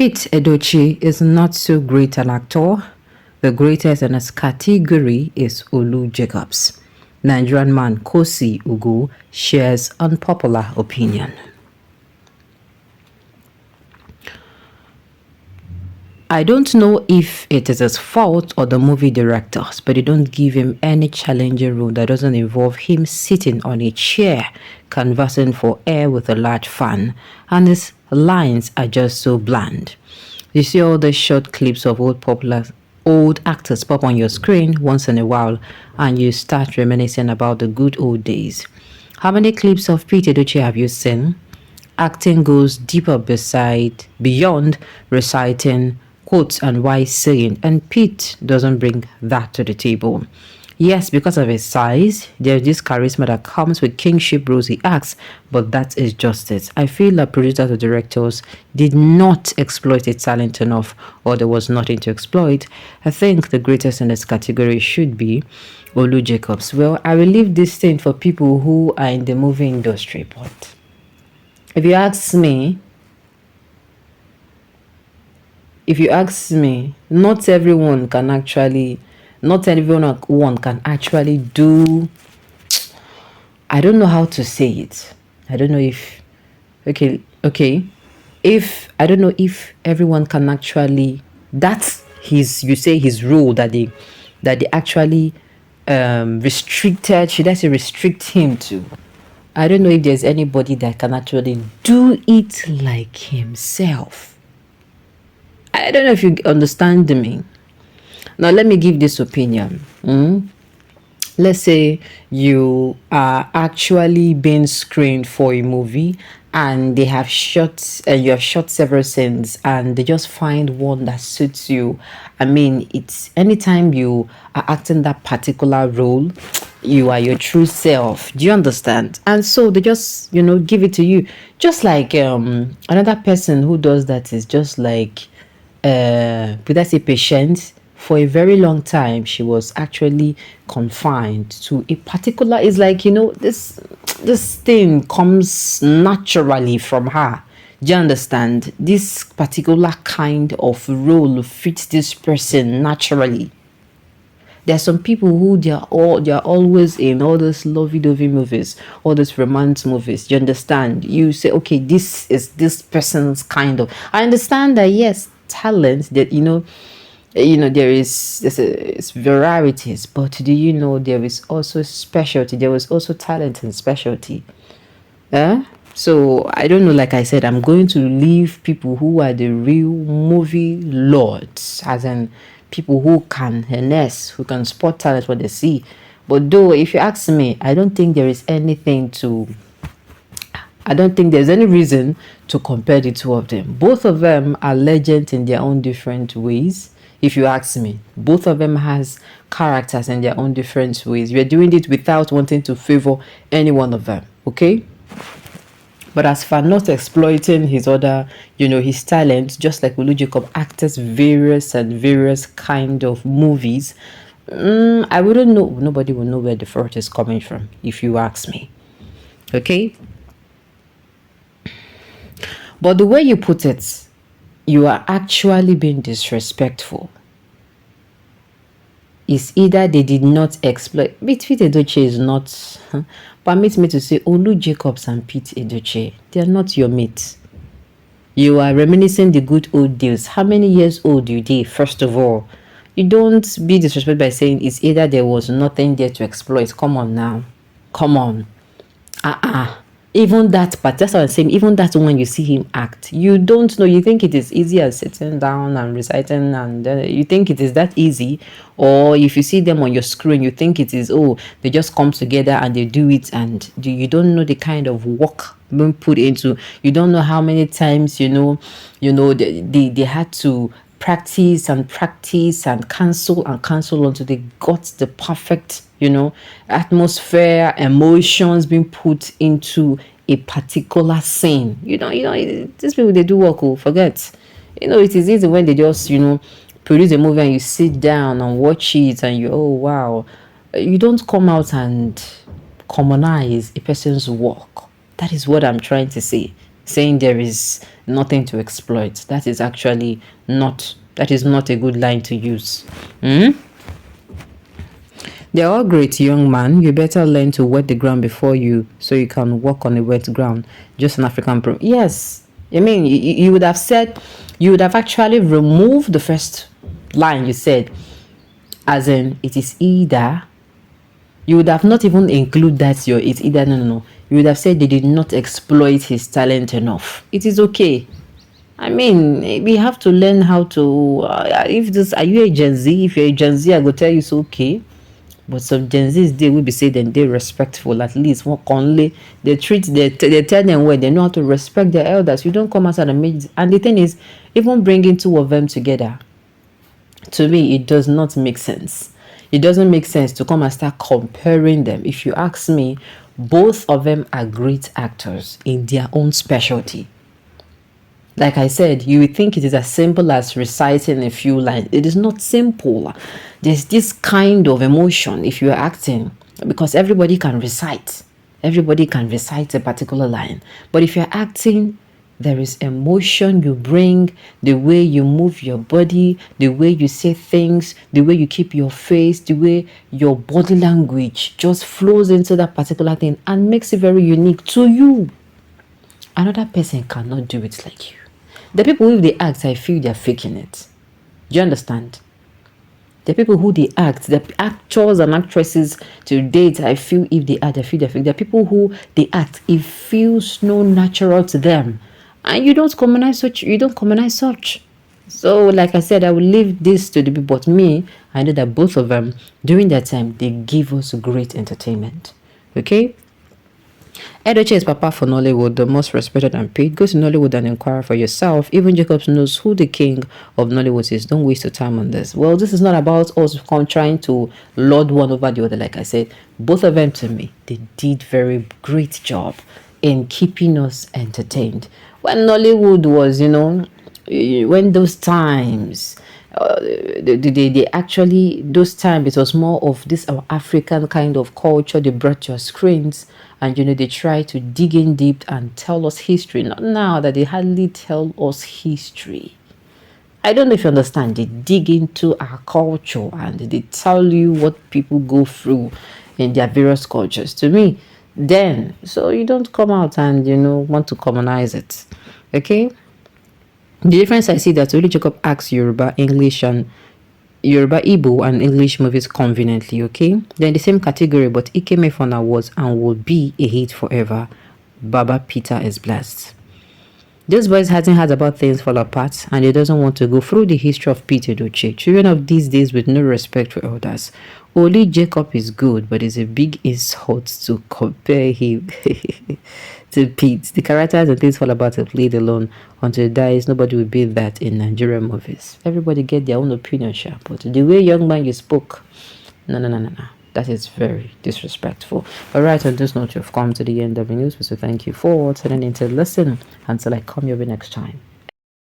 Pete Edochie is not so great an actor. The greatest in his category is Olu Jacobs. Nigerian man Kosi Ugu shares unpopular opinion. I don't know if it is his fault or the movie directors, but they don't give him any challenging role that doesn't involve him sitting on a chair, conversing for air with a large fan, and his lines are just so bland. You see all the short clips of old actors pop on your screen once in a while, and you start reminiscing about the good old days. How many clips of Pete Edochie have you seen? Acting goes deeper beyond reciting quotes and wise saying, and Pete doesn't bring that to the table. Yes, because of his size, there's this charisma that comes with kingship roles he acts, but that is just it. I feel that producers or directors did not exploit his talent enough, or there was nothing to exploit. I think the greatest in this category should be Olu Jacobs. Well, I will leave this thing for people who are in the movie industry, but if you ask me, not everyone can actually do. I don't know how to say it. I don't know if I don't know if everyone can actually. That's his role that they actually restricted. Should I say restrict him to? I don't know if there's anybody that can actually do it like himself. I don't know if you understand me. Now, let me give this opinion. Let's say you are actually being screened for a movie and they have you have shot several scenes and they just find one that suits you. I mean, it's anytime you are acting that particular role, you are your true self. Do you understand? And so they just, give it to you. Just like another person who does that is just like would I say patient? For a very long time, she was actually confined to a particular. It's like this thing comes naturally from her. Do you understand? This particular kind of role fits this person naturally. There are some people who they are always in all those lovey-dovey movies, all those romance movies. You understand? You say, okay, this is this person's kind of. I understand that yes, talent that there's varieties, but do you know there is also specialty? There was also talent and specialty. So I don't know. Like I said, I'm going to leave people who are the real movie lords, as in people who can harness, who can spot talent what they see. But though, if you ask me, I don't think there's any reason to compare the two of them. Both of them are legends in their own different ways. If you ask me, both of them has characters in their own different ways. We're doing it without wanting to favor any one of them. Okay? But as for not exploiting his his talent, just like Olu Jacob actors various kind of movies, I wouldn't know. Nobody will know where the fault is coming from, if you ask me. Okay? But the way you put it, you are actually being disrespectful. It's either they did not exploit. Pete Edochie is not. Permit me to say, Olu Jacobs and Pete Edochie, they are not your mates. You are reminiscing the good old days. How many years old you did? First of all, you don't be disrespectful by saying it's either there was nothing there to exploit. Come on now, come on. Even that, but that's what I'm saying. Even that, when you see him act, you don't know. You think it is easy as sitting down and reciting, and you think it is that easy. Or if you see them on your screen, you think it is they just come together and they do it, and you don't know the kind of work being put into. You don't know how many times they had to practice and cancel until they got the perfect atmosphere, emotions being put into a particular scene. These people, they do work. Forget. It is easy when they just produce a movie and you sit down and watch it and you wow. You don't come out and commonize a person's work. That is what I'm trying to say. saying there is nothing to exploit. That is actually not, that is not a good line to use. They're all great, young man. You better learn to wet the ground before you, so you can walk on a wet ground. Just an African pro. Yes. I mean, you would have said, you would have actually removed the first line you said, as in, it is either. You would have not even include that your it's either. No. You would have said they did not exploit his talent enough. It is okay. I mean, we have to learn how to. If this, are you a Gen Z? If you're a Gen Z, I go tell you it's okay. But some Gen Zs, they will be saying then they're respectful. At least one only they treat they tell them well. They know how to respect their elders. You don't come outside and make. And the thing is, even bringing two of them together, to me, it does not make sense. It doesn't make sense to come and start comparing them. If you ask me, both of them are great actors in their own specialty. Like I said, you would think it is as simple as reciting a few lines. It is not simple. There's this kind of emotion if you're acting, because everybody can recite. Everybody can recite a particular line. But if you're acting, there is emotion you bring, the way you move your body, the way you say things, the way you keep your face, the way your body language just flows into that particular thing and makes it very unique to you. Another person cannot do it like you. The people who they act, I feel they're faking it. Do you understand? The people who they act, the actors and actresses to date, I feel if they act, I feel they're fake. The people who they act, it feels no natural to them. And you don't commonize such. So, like I said, I will leave this to the people. But me, I know that both of them, during that time, they give us great entertainment. Okay? Edochie is Papa for Nollywood, the most respected and paid. Go to Nollywood and inquire for yourself. Even Jacobs knows who the king of Nollywood is. Don't waste your time on this. Well, this is not about us trying to lord one over the other. Like I said, both of them to me, they did very great job in keeping us entertained. When Nollywood was, when those times, they actually, those times, it was more of this our African kind of culture. They brought your screens and they try to dig in deep and tell us history. Not now that they hardly tell us history. I don't know if you understand. They dig into our culture and they tell you what people go through in their various cultures. To me, then, so you don't come out and want to commonize it. Okay? The difference I see that Oli Jacob acts Yoruba, English, and Yoruba, Igbo, and English movies conveniently, okay? They're in the same category, but Ikemefona was and will be a hit forever. Baba Peter is blessed. Those boys hasn't heard about things fall apart, and he doesn't want to go through the history of Peter Edochie. Children of these days with no respect for elders. Oli Jacob is good, but it's a big insult to compare him to Pete. The characters and things fall apart are played alone. Until it dies, nobody will be that in Nigerian movies. Everybody get their own opinion, sure. But the way young man you spoke, no. That is very disrespectful. All right, on this note, you've come to the end of the news. So thank you for tuning in to listen. Until I come your way next time.